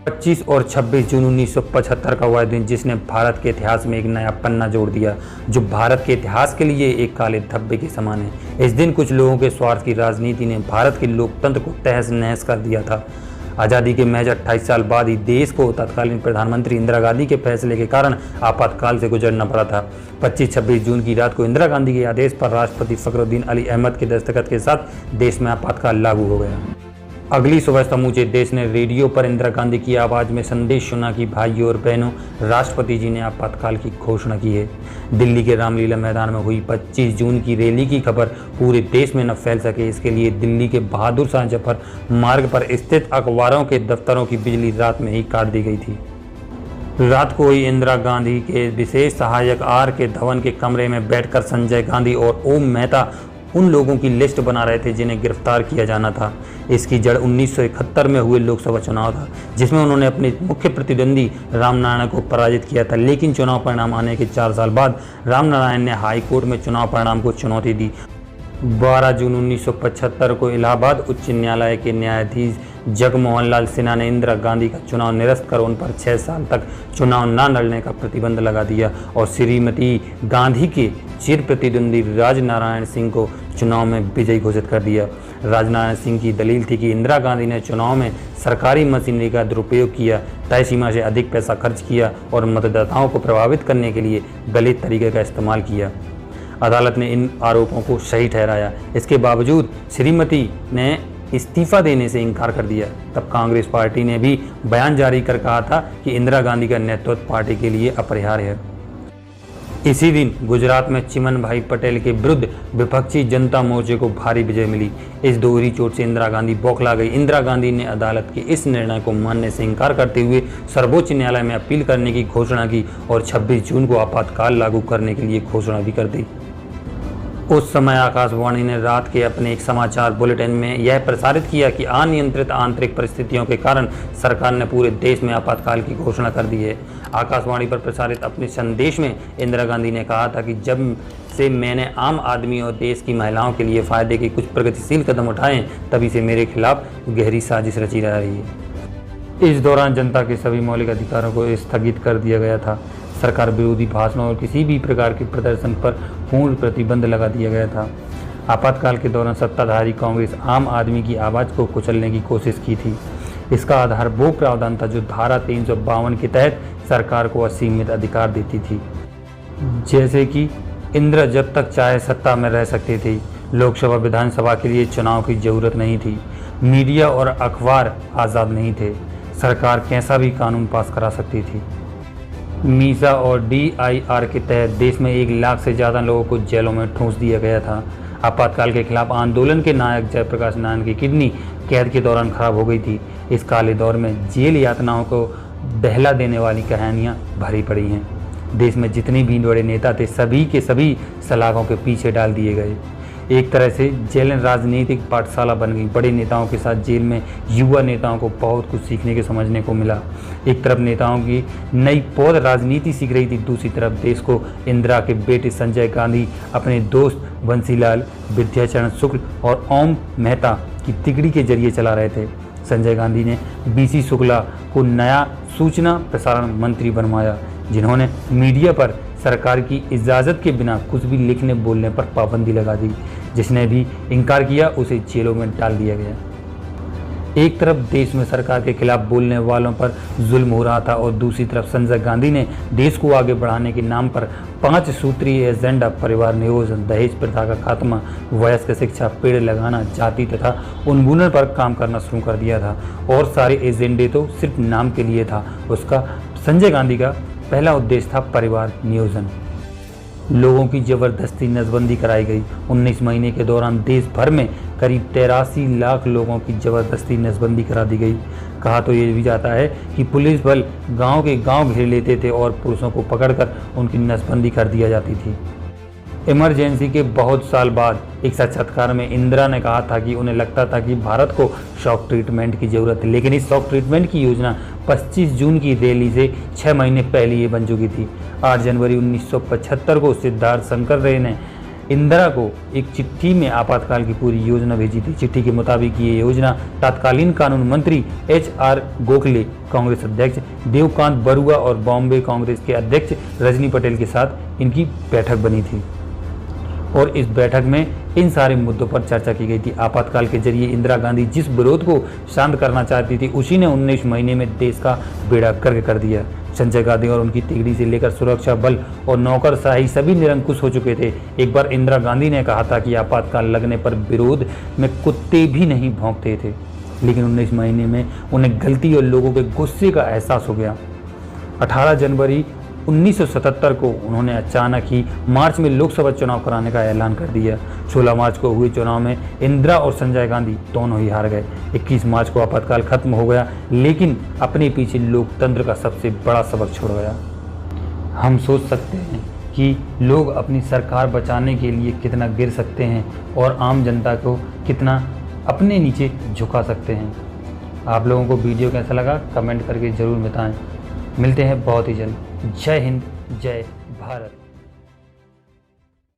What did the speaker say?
25 और 26 जून 1975 का वह दिन जिसने भारत के इतिहास में एक नया पन्ना जोड़ दिया, जो भारत के इतिहास के लिए एक काले धब्बे के समान है। इस दिन कुछ लोगों के स्वार्थ की राजनीति ने भारत के लोकतंत्र को तहस नहस कर दिया था। आज़ादी के महज 28 साल बाद ही देश को तत्कालीन प्रधानमंत्री इंदिरा गांधी के फैसले के कारण आपातकाल से गुजरना पड़ा था। 25-26 जून की रात को इंदिरा गांधी के आदेश पर राष्ट्रपति फखरुद्दीन अली अहमद के दस्तखत के साथ देश में आपातकाल लागू हो गया। अगली सुबह समूचे देश ने रेडियो पर इंदिरा गांधी की आवाज़ में संदेश सुना कि भाइयों और बहनों, राष्ट्रपति जी ने आपातकाल की घोषणा की है। दिल्ली के रामलीला मैदान में हुई 25 जून की रैली की खबर पूरे देश में न फैल सके, इसके लिए दिल्ली के बहादुर शाह जफर मार्ग पर स्थित अखबारों के दफ्तरों की बिजली रात में ही काट दी गई थी। रात को ही इंदिरा गांधी के विशेष सहायक आर के धवन के कमरे में बैठकर संजय गांधी और ओम मेहता उन लोगों की लिस्ट बना रहे थे जिन्हें गिरफ्तार किया जाना था। इसकी जड़ 1971 में हुए लोकसभा चुनाव था, जिसमें उन्होंने अपने मुख्य प्रतिद्वंदी रामनारायण को पराजित किया था। लेकिन चुनाव परिणाम आने के 4 साल बाद रामनारायण ने हाई कोर्ट में चुनाव परिणाम को चुनौती दी। 12 जून 1975 को इलाहाबाद उच्च न्यायालय के न्यायाधीश जगमोहन लाल सिन्हा ने इंदिरा गांधी का चुनाव निरस्त कर उन पर 6 साल तक चुनाव न लड़ने का प्रतिबंध लगा दिया और श्रीमती गांधी के चिर प्रतिद्वंदी राजनारायण सिंह को चुनाव में विजयी घोषित कर दिया। राजनारायण सिंह की दलील थी कि इंदिरा गांधी ने चुनाव में सरकारी मशीनरी का दुरुपयोग किया, तय सीमा से अधिक पैसा खर्च किया और मतदाताओं को प्रभावित करने के लिए गलत तरीके का इस्तेमाल किया। अदालत ने इन आरोपों को सही ठहराया। इसके बावजूद श्रीमती ने इस्तीफा देने से इनकार कर दिया। तब कांग्रेस पार्टी ने भी बयान जारी कर कहा था कि इंदिरा गांधी का नेतृत्व पार्टी के लिए अपरिहार्य है। इसी दिन गुजरात में चिमन भाई पटेल के विरुद्ध विपक्षी जनता मोर्चे को भारी विजय मिली। इस दोहरी चोट से इंदिरा गांधी बौखला गई। इंदिरा गांधी ने अदालत के इस निर्णय को मानने से इनकार करते हुए सर्वोच्च न्यायालय में अपील करने की घोषणा की और 26 जून को आपातकाल लागू करने के लिए घोषणा भी कर दी। उस समय आकाशवाणी ने रात के अपने एक समाचार बुलेटिन में यह प्रसारित किया कि अनियंत्रित आंतरिक परिस्थितियों के कारण सरकार ने पूरे देश में आपातकाल की घोषणा कर दी है। आकाशवाणी पर प्रसारित अपने संदेश में इंदिरा गांधी ने कहा था कि जब से मैंने आम आदमी और देश की महिलाओं के लिए फ़ायदे के कुछ प्रगतिशील कदम उठाए, तभी से मेरे खिलाफ गहरी साजिश रची जा रही है। इस दौरान जनता के सभी मौलिक अधिकारों को स्थगित कर दिया गया था। सरकार विरोधी भाषणों और किसी भी प्रकार के प्रदर्शन पर पूर्ण प्रतिबंध लगा दिया गया था। आपातकाल के दौरान सत्ताधारी कांग्रेस आम आदमी की आवाज़ को कुचलने की कोशिश की थी। इसका आधार वो प्रावधान था जो धारा 352 के तहत सरकार को असीमित अधिकार देती थी, जैसे कि इंदिरा जब तक चाहे सत्ता में रह सकती थी। लोकसभा विधानसभा के लिए चुनाव की जरूरत नहीं थी। मीडिया और अखबार आज़ाद नहीं थे। सरकार कैसा भी कानून पास करा सकती थी। मीसा और DIR के तहत देश में 1 लाख से ज़्यादा लोगों को जेलों में ठूंस दिया गया था। आपातकाल के खिलाफ आंदोलन के नायक जयप्रकाश नारायण की किडनी कैद के दौरान खराब हो गई थी। इस काले दौर में जेल यातनाओं को दहला देने वाली कहानियाँ भरी पड़ी हैं। देश में जितने भी बड़े नेता थे सभी के सभी सलाखों के पीछे डाल दिए गए। एक तरह से जेल राजनीतिक पाठशाला बन गई। बड़े नेताओं के साथ जेल में युवा नेताओं को बहुत कुछ सीखने के समझने को मिला। एक तरफ नेताओं की नई पौध राजनीति सीख रही थी, दूसरी तरफ देश को इंदिरा के बेटे संजय गांधी अपने दोस्त बंसीलाल, विद्याचरण शुक्ल और ओम मेहता की तिकड़ी के जरिए चला रहे थे। संजय गांधी ने BC शुक्ला को नया सूचना प्रसारण मंत्री बनवाया, जिन्होंने मीडिया पर सरकार की इजाज़त के बिना कुछ भी लिखने बोलने पर पाबंदी लगा दी। जिसने भी इनकार किया उसे जेलों में डाल दिया गया। एक तरफ देश में सरकार के खिलाफ बोलने वालों पर जुल्म हो रहा था और दूसरी तरफ संजय गांधी ने देश को आगे बढ़ाने के नाम पर 5 सूत्रीय एजेंडा, परिवार नियोजन, दहेज प्रथा का खात्मा, वयस्क शिक्षा, पेड़ लगाना, जाति तथा उन्मूलन पर काम करना शुरू कर दिया था। और सारे एजेंडे तो सिर्फ नाम के लिए था। उसका संजय गांधी का पहला उद्देश्य था परिवार नियोजन। लोगों की जबरदस्ती नसबंदी कराई गई। 19 महीने के दौरान देश भर में करीब 83 लाख लोगों की जबरदस्ती नसबंदी करा दी गई। कहा तो ये भी जाता है कि पुलिस बल गांव के गांव घेर लेते थे और पुरुषों को पकड़कर उनकी नसबंदी कर दिया जाती थी। इमरजेंसी के बहुत साल बाद एक साक्षात्कार में इंदिरा ने कहा था कि उन्हें लगता था कि भारत को शॉक ट्रीटमेंट की जरूरत है, लेकिन इस शॉक ट्रीटमेंट की योजना 25 जून की रैली से 6 महीने पहले ये बन चुकी थी। 8 जनवरी 1975 को सिद्धार्थ शंकर रे ने इंदिरा को एक चिट्ठी में आपातकाल की पूरी योजना भेजी थी। चिट्ठी के मुताबिक ये योजना तत्कालीन कानून मंत्री HR गोखले, कांग्रेस अध्यक्ष देवकांत बरुआ और बॉम्बे कांग्रेस के अध्यक्ष रजनी पटेल के साथ इनकी बैठक बनी थी और इस बैठक में इन सारे मुद्दों पर चर्चा की गई थी। आपातकाल के जरिए इंदिरा गांधी जिस विरोध को शांत करना चाहती थी, उसी ने 19 महीने में देश का बेड़ा गर्क कर दिया। संजय गांधी और उनकी तिगड़ी से लेकर सुरक्षा बल और नौकरशाही सभी निरंकुश हो चुके थे। एक बार इंदिरा गांधी ने कहा था कि आपातकाल लगने पर विरोध में कुत्ते भी नहीं भौंकते थे, लेकिन 19 महीने में उन्हें गलती और लोगों के गुस्से का एहसास हो गया। 18 जनवरी 1977 को उन्होंने अचानक ही मार्च में लोकसभा चुनाव कराने का ऐलान कर दिया। 16 मार्च को हुए चुनाव में इंदिरा और संजय गांधी दोनों ही हार गए। 21 मार्च को आपातकाल खत्म हो गया, लेकिन अपने पीछे लोकतंत्र का सबसे बड़ा सबक छोड़ गया। हम सोच सकते हैं कि लोग अपनी सरकार बचाने के लिए कितना गिर सकते हैं और आम जनता को कितना अपने नीचे झुका सकते हैं। आप लोगों को वीडियो कैसा लगा कमेंट करके ज़रूर बताएं। मिलते हैं बहुत ही जल्द। जय हिंद, जय भारत।